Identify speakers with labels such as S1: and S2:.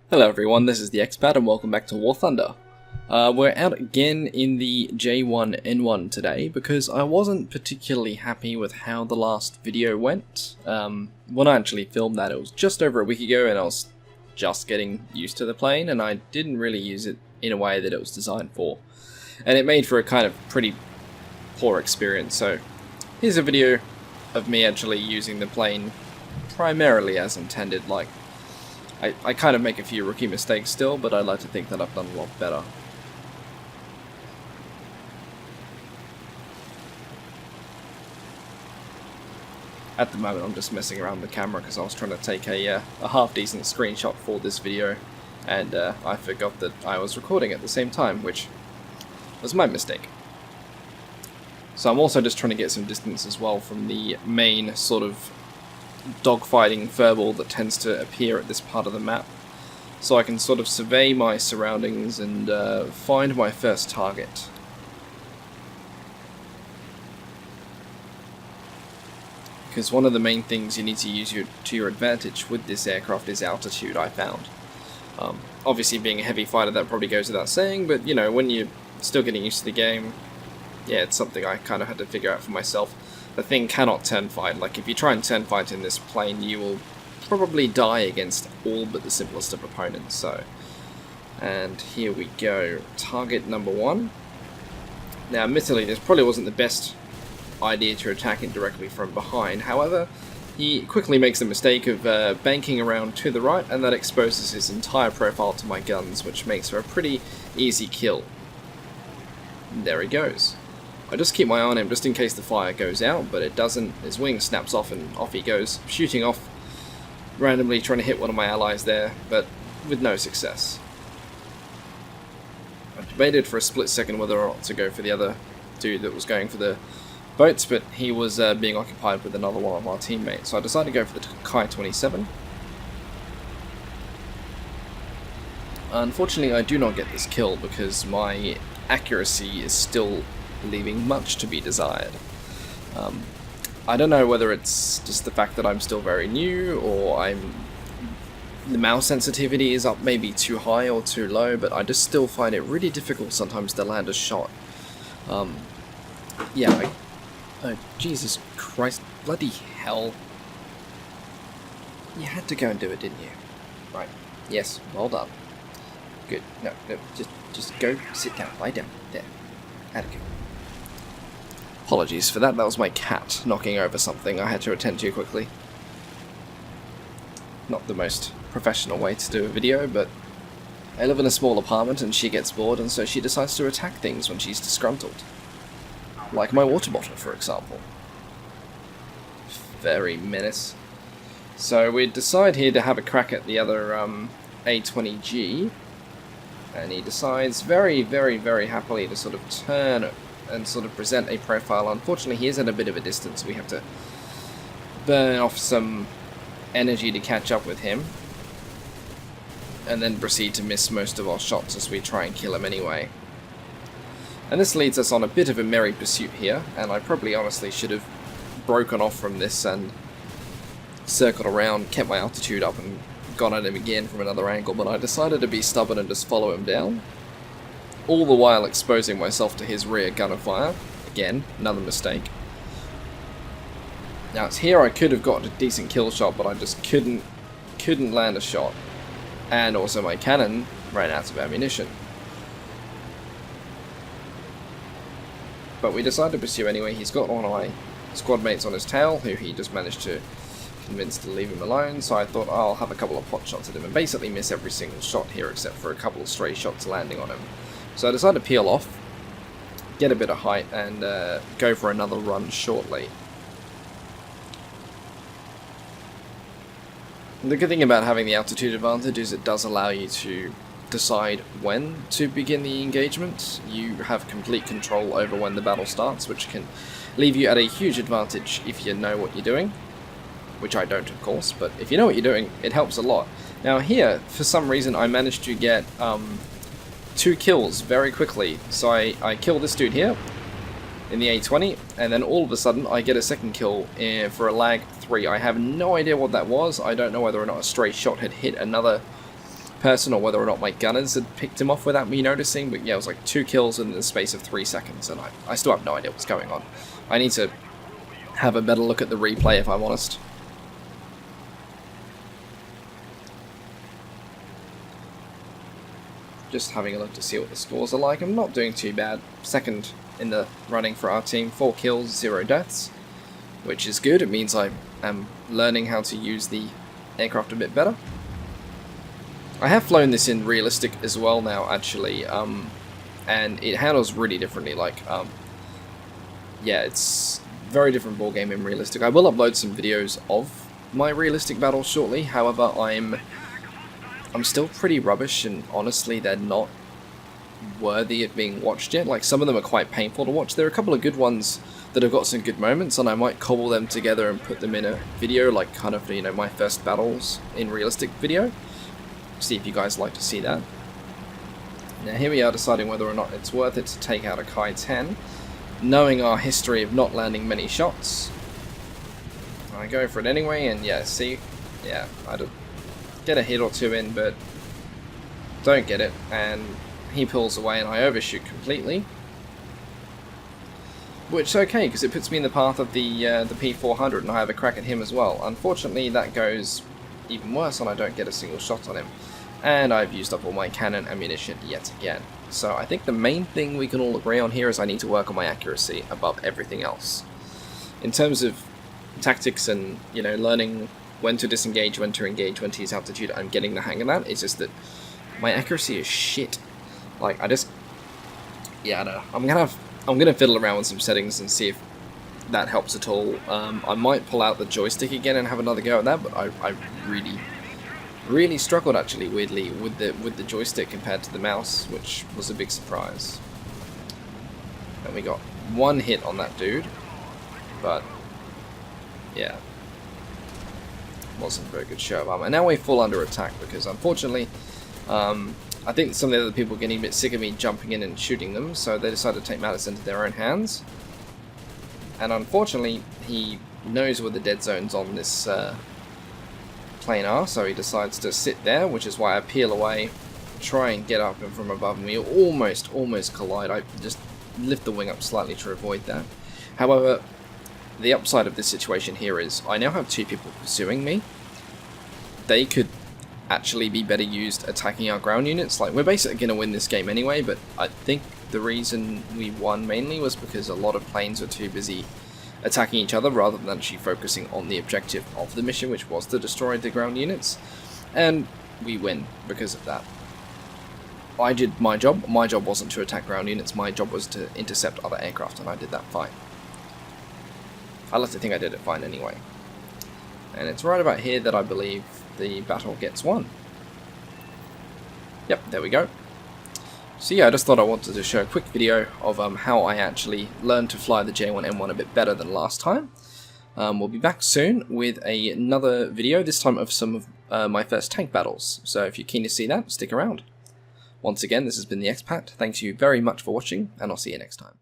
S1: Hello everyone, this is the Expat and welcome back to War Thunder. We're out again in the J1N1 today because I wasn't particularly happy with how the last video went. When I actually filmed that, it was just over a week ago and I was just getting used to the plane and I didn't really use it in a way that it was designed for. And it made for a kind of pretty poor experience, so here's a video of me actually using the plane primarily as intended. Like, I kind of make a few rookie mistakes still, but I'd like to think that I've done a lot better. At the moment I'm just messing around with the camera because I was trying to take a half-decent screenshot for this video, and I forgot that I was recording at the same time, which was my mistake. So I'm also just trying to get some distance as well from the main sort of dogfighting furball that tends to appear at this part of the map, so I can sort of survey my surroundings and find my first target. Because one of the main things you need to use to your advantage with this aircraft is altitude, I found. Obviously being a heavy fighter that probably goes without saying, but you know, when you're still getting used to the game, yeah, it's something I kind of had to figure out for myself. The thing cannot turn fight. Like, if you try and turn fight in this plane, you will probably die against all but the simplest of opponents. So, and here we go. Target number 1. Now, admittedly, this probably wasn't the best idea to attack it directly from behind. However, he quickly makes the mistake of banking around to the right, and that exposes his entire profile to my guns, which makes for a pretty easy kill. And there he goes. I just keep my eye on him just in case the fire goes out, but it doesn't. His wing snaps off and off he goes, shooting off, randomly trying to hit one of my allies there, but with no success. I debated for a split second whether or not to go for the other dude that was going for the boats, but he was being occupied with another one of our teammates, so I decided to go for the Kai-27. Unfortunately, I do not get this kill because my accuracy is still leaving much to be desired. I don't know whether it's just the fact that I'm still very new, or the mouse sensitivity is up maybe too high or too low, but I just still find it really difficult sometimes to land a shot. Yeah, oh, Jesus Christ, bloody hell. You had to go and do it, didn't you? Right, yes, well done. Good, no, just go, sit down, lie down, there, adequate. Apologies for that, that was my cat knocking over something I had to attend to quickly. Not the most professional way to do a video, but I live in a small apartment and she gets bored, and so she decides to attack things when she's disgruntled. Like my water bottle, for example. Very menace. So we decide here to have a crack at the other A20G, and he decides very, very, very happily to sort of turn and sort of present a profile. Unfortunately, he is at a bit of a distance. We have to burn off some energy to catch up with him, and then proceed to miss most of our shots as we try and kill him anyway. And this leads us on a bit of a merry pursuit here, and I probably honestly should have broken off from this and circled around, kept my altitude up, and gone at him again from another angle, but I decided to be stubborn and just follow him down, all the while exposing myself to his rear gunner fire. Again, another mistake. Now it's here I could have got a decent kill shot, but I just couldn't land a shot. And also my cannon ran out of ammunition. But we decided to pursue anyway. He's got one of my squad mates on his tail, who he just managed to convince to leave him alone, so I thought I'll have a couple of pot shots at him and basically miss every single shot here except for a couple of stray shots landing on him. So I decided to peel off, get a bit of height, and go for another run shortly. The good thing about having the altitude advantage is it does allow you to decide when to begin the engagement. You have complete control over when the battle starts, which can leave you at a huge advantage if you know what you're doing. Which I don't, of course, but if you know what you're doing, it helps a lot. Now here, for some reason, I managed to get 2 kills very quickly. So I kill this dude here in the A20, and then all of a sudden I get a second kill for a lag 3. I have no idea what that was. I don't know whether or not a stray shot had hit another person or whether or not my gunners had picked him off without me noticing, but yeah, it was like 2 kills in the space of 3 seconds, and I still have no idea what's going on. I need to have a better look at the replay if I'm honest. Just having a look to see what the scores are like. I'm not doing too bad. Second in the running for our team, 4 kills, 0 deaths, which is good. It means I am learning how to use the aircraft a bit better. I have flown this in realistic as well now, actually, and it handles really differently. Like, yeah, it's a very different ball game in realistic. I will upload some videos of my realistic battles shortly. However, I'm still pretty rubbish, and honestly, they're not worthy of being watched yet. Like, some of them are quite painful to watch. There are a couple of good ones that have got some good moments, and I might cobble them together and put them in a video, like kind of, you know, my first battles in realistic video. See if you guys like to see that. Now here we are deciding whether or not it's worth it to take out a Kai 10, knowing our history of not landing many shots. I go for it anyway, and yeah, see, yeah, I get a hit or two in, but don't get it, and he pulls away and I overshoot completely. Which is okay, because it puts me in the path of the P400, and I have a crack at him as well. Unfortunately, that goes even worse, and I don't get a single shot on him. And I've used up all my cannon ammunition yet again. So I think the main thing we can all agree on here is I need to work on my accuracy above everything else. In terms of tactics and, you know, learning when to disengage, when to engage, when to use altitude, I'm getting the hang of that. It's just that my accuracy is shit. Like, I just, yeah, I don't know. I'm gonna fiddle around with some settings and see if that helps at all. I might pull out the joystick again and have another go at that, but I really struggled, actually, weirdly, with the joystick compared to the mouse, which was a big surprise. And we got 1 hit on that dude, but yeah, wasn't a very good show of armor. And now we're full under attack because, unfortunately, I think some of the other people are getting a bit sick of me jumping in and shooting them, so they decided to take matters into their own hands. And unfortunately, he knows where the dead zones on this plane are, so he decides to sit there, which is why I peel away, try and get up and from above, and we almost collide. I just lift the wing up slightly to avoid that. However, the upside of this situation here is I now have 2 people pursuing me. They could actually be better used attacking our ground units. Like, we're basically going to win this game anyway, but I think the reason we won mainly was because a lot of planes were too busy attacking each other rather than actually focusing on the objective of the mission, which was to destroy the ground units. And we win because of that. I did my job. My job wasn't to attack ground units. My job was to intercept other aircraft, and I did that fine. I like to think I did it fine anyway. And it's right about here that I believe the battle gets won. Yep, there we go. So yeah, I just thought I wanted to show a quick video of how I actually learned to fly the J1M1 a bit better than last time. We'll be back soon with another video, this time of some of my first tank battles. So if you're keen to see that, stick around. Once again, this has been the Expat. Thanks you very much for watching, and I'll see you next time.